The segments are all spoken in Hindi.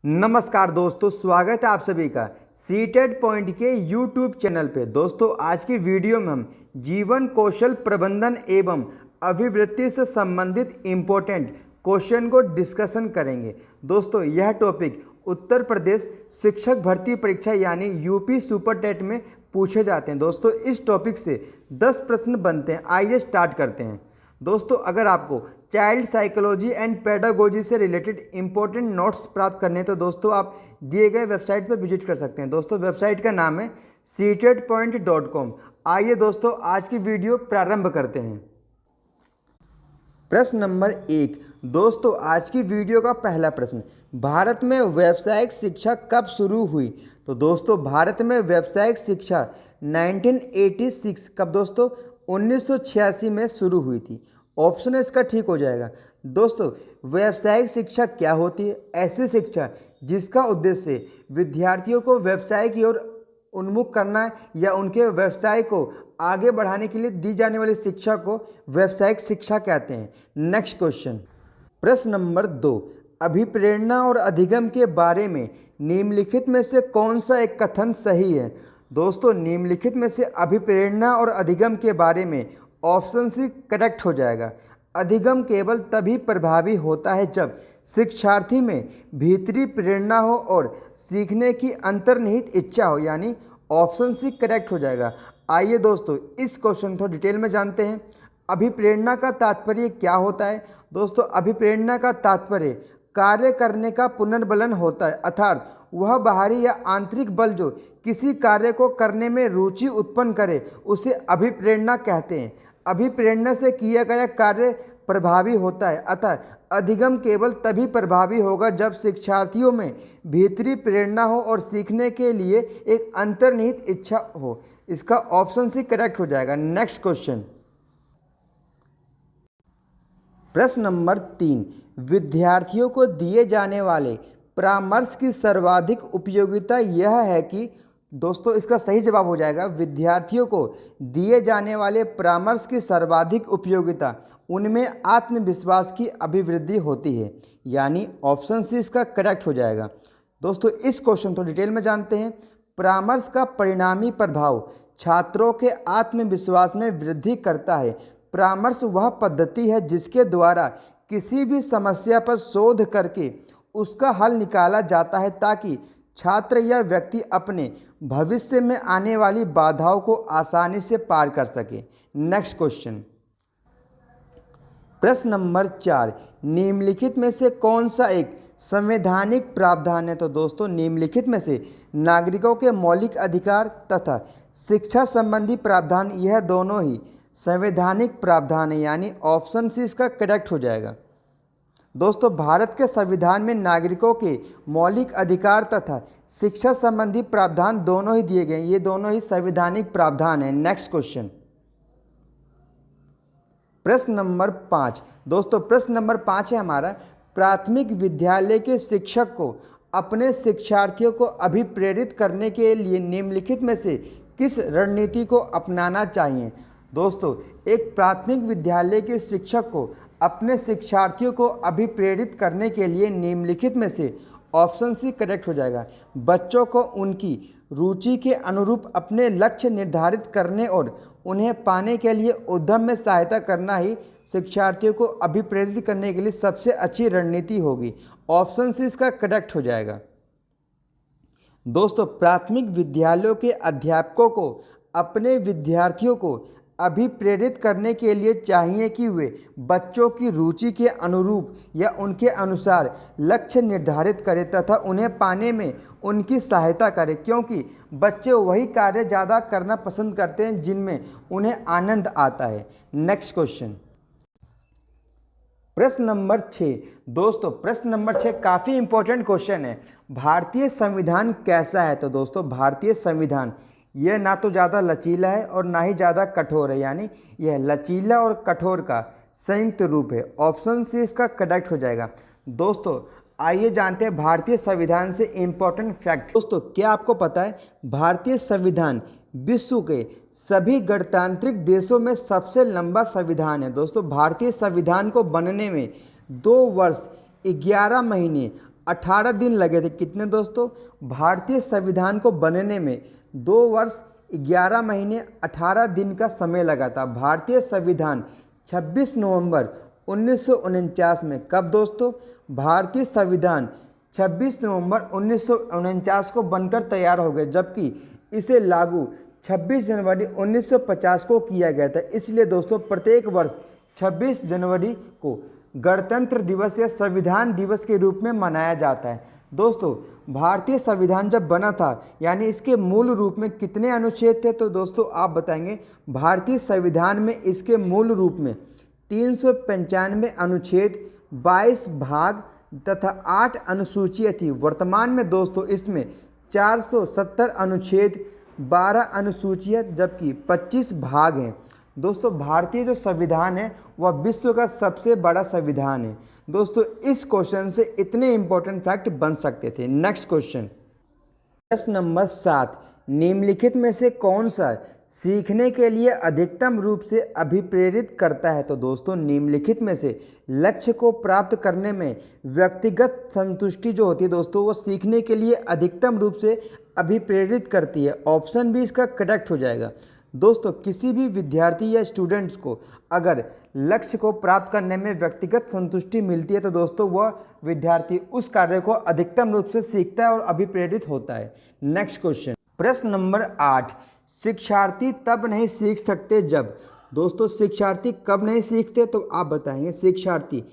नमस्कार दोस्तों, स्वागत है आप सभी का सीटेड पॉइंट के यूट्यूब चैनल पे। दोस्तों आज की वीडियो में हम जीवन कौशल प्रबंधन एवं अभिवृत्ति से संबंधित इम्पोर्टेंट क्वेश्चन को डिस्कशन करेंगे। दोस्तों यह टॉपिक उत्तर प्रदेश शिक्षक भर्ती परीक्षा यानी यूपी सुपर टेट में पूछे जाते हैं। दोस्तों इस टॉपिक से 10 प्रश्न बनते हैं। आइए स्टार्ट करते हैं। दोस्तों अगर आपको चाइल्ड साइकोलॉजी एंड पेडागोजी से रिलेटेड इंपॉर्टेंट नोट्स प्राप्त करने हैं तो दोस्तों आप दिए गए वेबसाइट पर विजिट कर सकते हैं। दोस्तों वेबसाइट का नाम है seatedpoint.com। आइए दोस्तों आज की वीडियो प्रारंभ करते हैं। प्रश्न नंबर 1। दोस्तों आज की वीडियो का पहला प्रश्न, भारत में व्यावसायिक शिक्षा कब शुरू हुई? तो दोस्तों भारत में व्यावसायिक शिक्षा 1986 कब दोस्तों 1986 में शुरू हुई थी। ऑप्शन इसका ठीक हो जाएगा। दोस्तों व्यावसायिक शिक्षा क्या होती है? ऐसी शिक्षा जिसका उद्देश्य विद्यार्थियों को व्यवसाय की ओर उन्मुख करना है या उनके व्यवसाय को आगे बढ़ाने के लिए दी जाने वाली शिक्षा को व्यावसायिक शिक्षा कहते हैं। नेक्स्ट क्वेश्चन, प्रश्न नंबर 2। अभिप्रेरणा और अधिगम के बारे में निम्नलिखित में से कौन सा एक कथन सही है? दोस्तों निम्नलिखित में से अभिप्रेरणा और अधिगम के बारे में ऑप्शन सी करेक्ट हो जाएगा। अधिगम केवल तभी प्रभावी होता है जब शिक्षार्थी में भीतरी प्रेरणा हो और सीखने की अंतर्निहित इच्छा हो, यानी ऑप्शन सी करेक्ट हो जाएगा। आइए दोस्तों इस क्वेश्चन को डिटेल में जानते हैं। अभिप्रेरणा का तात्पर्य क्या होता है? दोस्तों अभिप्रेरणा का तात्पर्य कार्य करने का पुनर्बलन होता है, अर्थात वह बाहरी या आंतरिक बल जो किसी कार्य को करने में रुचि उत्पन्न करे उसे अभिप्रेरणा कहते हैं। अभिप्रेरणा से किया गया कार्य प्रभावी होता है, अतः अधिगम केवल तभी प्रभावी होगा जब शिक्षार्थियों में भीतरी प्रेरणा हो और सीखने के लिए एक अंतर्निहित इच्छा हो। इसका ऑप्शन सी करेक्ट हो जाएगा। नेक्स्ट क्वेश्चन, प्रश्न नंबर 3। विद्यार्थियों को दिए जाने वाले परामर्श की सर्वाधिक उपयोगिता यह है कि? दोस्तों इसका सही जवाब हो जाएगा विद्यार्थियों को दिए जाने वाले परामर्श की सर्वाधिक उपयोगिता उनमें आत्मविश्वास की अभिवृद्धि होती है, यानी ऑप्शन सी इसका करेक्ट हो जाएगा। दोस्तों इस क्वेश्चन को डिटेल में जानते हैं। परामर्श का परिणामी प्रभाव छात्रों के आत्मविश्वास में वृद्धि करता है। परामर्श वह पद्धति है जिसके द्वारा किसी भी समस्या पर शोध करके उसका हल निकाला जाता है ताकि छात्र या व्यक्ति अपने भविष्य में आने वाली बाधाओं को आसानी से पार कर सके। नेक्स्ट क्वेश्चन, प्रश्न नंबर 4। निम्नलिखित में से कौन सा एक संवैधानिक प्रावधान है? तो दोस्तों निम्नलिखित में से नागरिकों के मौलिक अधिकार तथा शिक्षा संबंधी प्रावधान यह दोनों ही संवैधानिक प्रावधान है, यानी ऑप्शन सी इसका करेक्ट हो जाएगा। दोस्तों भारत के संविधान में नागरिकों के मौलिक अधिकार तथा शिक्षा संबंधी प्रावधान दोनों ही दिए गए हैं। ये दोनों ही संवैधानिक प्रावधान हैं। नेक्स्ट क्वेश्चन, प्रश्न नंबर 5। दोस्तों प्रश्न नंबर 5 है हमारा, प्राथमिक विद्यालय के शिक्षक को अपने शिक्षार्थियों को अभिप्रेरित करने के लिए निम्नलिखित में से किस रणनीति को अपनाना चाहिए? दोस्तों एक प्राथमिक विद्यालय के शिक्षक को अपने शिक्षार्थियों को अभिप्रेरित करने के लिए निम्नलिखित में से ऑप्शन सी करेक्ट हो जाएगा। बच्चों को उनकी रुचि के अनुरूप अपने लक्ष्य निर्धारित करने और उन्हें पाने के लिए उद्यम में सहायता करना ही शिक्षार्थियों को अभिप्रेरित करने के लिए सबसे अच्छी रणनीति होगी। ऑप्शन सी इसका करेक्ट हो जाएगा। दोस्तों प्राथमिक विद्यालयों के अध्यापकों को अपने विद्यार्थियों को अभिप्रेरित करने के लिए चाहिए कि वे बच्चों की रुचि के अनुरूप या उनके अनुसार लक्ष्य निर्धारित करें तथा उन्हें पाने में उनकी सहायता करें, क्योंकि बच्चे वही कार्य ज़्यादा करना पसंद करते हैं जिनमें उन्हें आनंद आता है। नेक्स्ट क्वेश्चन, प्रश्न नंबर 6। दोस्तों प्रश्न नंबर 6 काफ़ी इंपॉर्टेंट क्वेश्चन है। भारतीय संविधान कैसा है? तो दोस्तों भारतीय संविधान यह ना तो ज़्यादा लचीला है और ना ही ज़्यादा कठोर है, यानी यह लचीला और कठोर का संयुक्त रूप है। ऑप्शन सी इसका करेक्ट हो जाएगा। दोस्तों आइए जानते हैं भारतीय संविधान से इम्पोर्टेंट फैक्ट। दोस्तों क्या आपको पता है भारतीय संविधान विश्व के सभी गणतांत्रिक देशों में सबसे लंबा संविधान है। दोस्तों भारतीय संविधान को बनने में 2 वर्ष 11 महीने 18 दिन लगे थे। कितने दोस्तों? भारतीय संविधान को बनने में 2 वर्ष 11 महीने 18 दिन का समय लगा था। भारतीय संविधान 26 नवंबर 1949 में, कब दोस्तों? भारतीय संविधान 26 नवंबर 1949 को बनकर तैयार हो गए, जबकि इसे लागू 26 जनवरी 1950 को किया गया था। इसलिए दोस्तों प्रत्येक वर्ष 26 जनवरी को गणतंत्र दिवस या संविधान दिवस के रूप में मनाया जाता है। दोस्तों भारतीय संविधान जब बना था यानी इसके मूल रूप में कितने अनुच्छेद थे? तो दोस्तों आप बताएंगे। भारतीय संविधान में इसके मूल रूप में 395 अनुच्छेद, 22 भाग तथा 8 अनुसूचियाँ थी। वर्तमान में दोस्तों इसमें 470 अनुच्छेद, 12 अनुसूचियाँ जबकि 25 भाग हैं। दोस्तों भारतीय जो संविधान है वह विश्व का सबसे बड़ा संविधान है। दोस्तों इस क्वेश्चन से इतने इंपॉर्टेंट फैक्ट बन सकते थे। नेक्स्ट क्वेश्चन, प्रश्न नंबर 7, निम्नलिखित में से कौन सा सीखने के लिए अधिकतम रूप से अभिप्रेरित करता है? तो दोस्तों निम्नलिखित में से लक्ष्य को प्राप्त करने में व्यक्तिगत संतुष्टि जो होती है दोस्तों वो सीखने के लिए अधिकतम रूप से अभिप्रेरित करती है। ऑप्शन भी इसका करेक्ट हो जाएगा। दोस्तों किसी भी विद्यार्थी या स्टूडेंट्स को अगर लक्ष्य को प्राप्त करने में व्यक्तिगत संतुष्टि मिलती है तो दोस्तों वह विद्यार्थी उस कार्य को अधिकतम रूप से सीखता है और अभिप्रेरित होता है। नेक्स्ट क्वेश्चन, प्रश्न नंबर 8, शिक्षार्थी तब नहीं सीख सकते जब। दोस्तों शिक्षार्थी कब नहीं सीखते? तो आप बताएंगे। शिक्षार्थी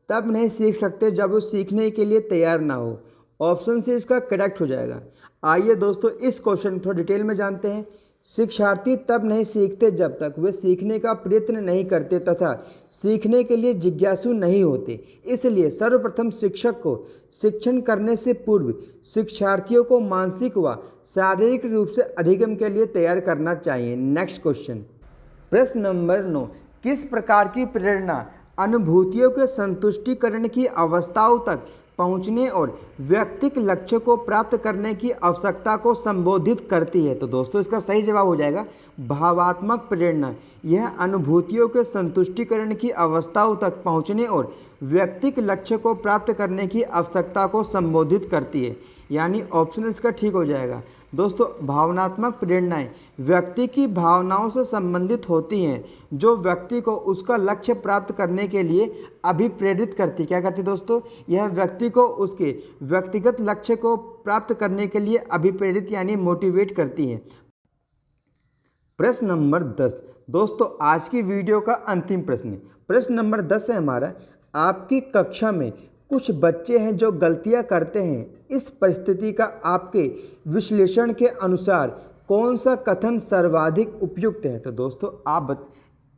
तब नहीं सीख सकते जब वो सीखने के लिए तैयार ना हो। ऑप्शन से इसका करेक्ट हो जाएगा। आइए दोस्तों इस क्वेश्चन को थोड़ा डिटेल में जानते हैं। शिक्षार्थी तब नहीं सीखते जब तक वे सीखने का प्रयत्न नहीं करते तथा सीखने के लिए जिज्ञासु नहीं होते। इसलिए सर्वप्रथम शिक्षक को शिक्षण करने से पूर्व शिक्षार्थियों को मानसिक व शारीरिक रूप से अधिगम के लिए तैयार करना चाहिए। नेक्स्ट क्वेश्चन, प्रश्न नंबर 9, किस प्रकार की प्रेरणा अनुभूतियों के संतुष्टिकरण की अवस्थाओं तक पहुंचने और व्यक्तिक लक्ष्य को प्राप्त करने की आवश्यकता को संबोधित करती है? तो दोस्तों इसका सही जवाब हो जाएगा भावात्मक प्रेरणा। यह अनुभूतियों के संतुष्टिकरण की अवस्थाओं तक पहुंचने और व्यक्तिक लक्ष्य को प्राप्त करने की आवश्यकता को संबोधित करती है, यानी ऑप्शन इसका ठीक हो जाएगा। दोस्तों भावनात्मक प्रेरणाएं व्यक्ति की भावनाओं से संबंधित होती हैं जो व्यक्ति को उसका लक्ष्य प्राप्त करने के लिए अभिप्रेरित करती। क्या करती दोस्तों? यह व्यक्ति को उसके व्यक्तिगत लक्ष्य को प्राप्त करने के लिए अभिप्रेरित यानी मोटिवेट करती हैं। प्रश्न नंबर 10, दोस्तों आज की वीडियो का अंतिम प्रश्न है। प्रश्न नंबर 10 है हमारा, आपकी कक्षा में कुछ बच्चे हैं जो गलतियां करते हैं। इस परिस्थिति का आपके विश्लेषण के अनुसार कौन सा कथन सर्वाधिक उपयुक्त है? तो दोस्तों आप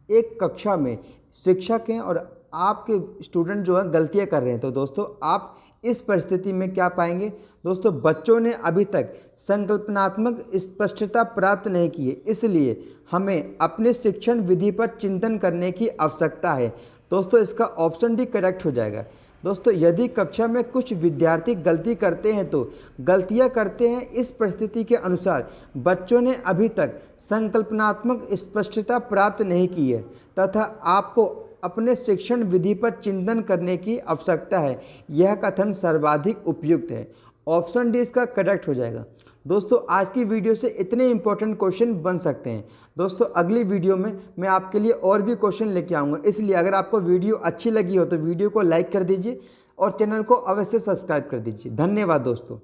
एक कक्षा में शिक्षक हैं और आपके स्टूडेंट जो है गलतियां कर रहे हैं। तो दोस्तों आप इस परिस्थिति में क्या पाएंगे? दोस्तों बच्चों ने अभी तक संकल्पनात्मक स्पष्टता प्राप्त नहीं की है, इसलिए हमें अपने शिक्षण विधि पर चिंतन करने की आवश्यकता है। दोस्तों इसका ऑप्शन डी करेक्ट हो जाएगा। दोस्तों यदि कक्षा में कुछ विद्यार्थी गलती करते हैं तो गलतियां करते हैं इस परिस्थिति के अनुसार बच्चों ने अभी तक संकल्पनात्मक स्पष्टता प्राप्त नहीं की है तथा आपको अपने शिक्षण विधि पर चिंतन करने की आवश्यकता है। यह कथन सर्वाधिक उपयुक्त है। ऑप्शन डी इसका करेक्ट हो जाएगा। दोस्तों आज की वीडियो से इतने इंपॉर्टेंट क्वेश्चन बन सकते हैं। दोस्तों अगली वीडियो में मैं आपके लिए और भी क्वेश्चन लेके आऊँगा, इसलिए अगर आपको वीडियो अच्छी लगी हो तो वीडियो को लाइक कर दीजिए और चैनल को अवश्य सब्सक्राइब कर दीजिए। धन्यवाद दोस्तों।